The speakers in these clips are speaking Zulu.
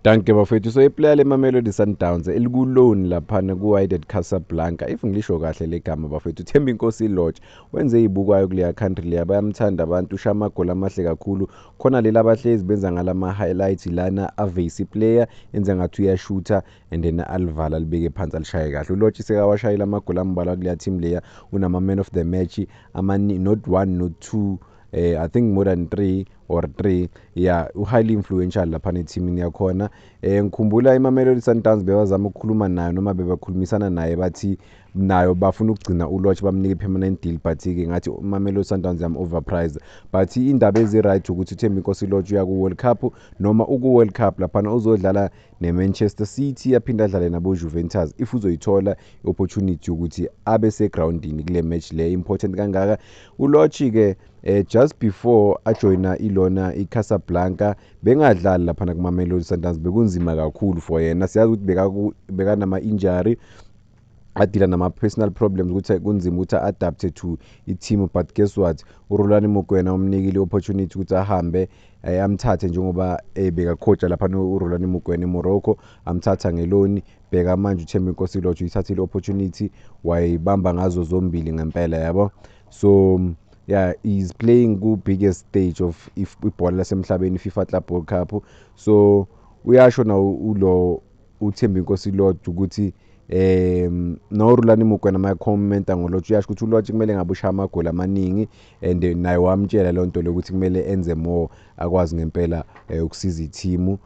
Danke bafethu. So iplayer leMamelodi Sundowns elikuloni laphana kuWydad Casablanca. If ngilisho kahle legama bafethu, Thembinkosi Lorch wenze ibukwayo kuleya country leya. Bayamthanda abantu, usha amagoli amahle kakhulu. Khona lela abahlezi benza ngalama highlights lana avase player enza ngathi uyashooter and then alivala libeke phansi alishaye kahle. uLorch sekawashayela amagoli ambalwa kuleya team leya. Unama man of the match not one not two, I think more than 3 or 3. Yeah, highly influential lapha neteamini yakhona. Ngikhumbula iMamelodi Sundowns bewazama ukukhuluma nayo noma bebakhulumisana naye bathi nayo bafuna ukugcina uLorch bamnike permanent deal, but ke ngathi iMamelodi Sundowns yam overpriced. But indaba ezi-right ukuthi uThembinkosi Lorch uya ku World Cup noma uku-World Cup laphana uzodlala neManchester City aphinde adlale nabo Juventus if uzoyithola i-opportunity ukuthi abe segroundini kule match le important kangaka. uLorch ke just before ajoyina ilona iCasablanca bengadlali laphana kuMamelodi Sundowns, bekunzima kakhulu for yena. Siyazi ukuthi bekanama-injury, adila nama-personal problems ukuthi kunzima ukuthi a-adapte to i-team, but guess what, uRolani Mokwena umnikile i-opportunity ukuthi ahambe amthathe njengoba bekacoacha laphana uRolani Mokwena eMorocco, amthatha ngeloni. Bheka manje uThembinkosi Lorch uyithathile i-opportunity wayibamba ngazo zombili ngempela yabo. So yeah, he's playing ku-biggest stage of ibhola lasemhlabeni, FIFA Club World Cup. So uyasho na ulo uThembinkosi Lorch ukuthi noRolani Mokwena mayakhomenta ngoLorch, uyasho ukuthi uLorch kumele ngabe ushaya amagoli amaningi and naye wamtshela leyo nto leyo ukuthi kumele enze more, akwazi ngempela ukusiza i-team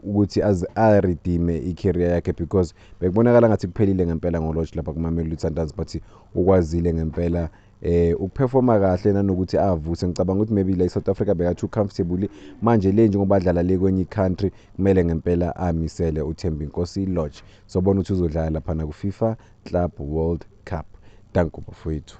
ukuthi aredeeme i-career yakhe, because bekubonakala ngathi kuphelile ngempela ngoLorch lapha kuMamelodi Sundowns, but ukwazile ngempela ukuperforma kahle nanokuthi avuse. Ngicabanga ukuthi maybe la eSouth Africa beka too comfortable, manje le njengoba adlala le kwenye country kumele ngempela amisele uThembinkosi Lorch. Sobona ukuthi uzodlala lapha ku FIFA Club World Cup. Danke bafowethu.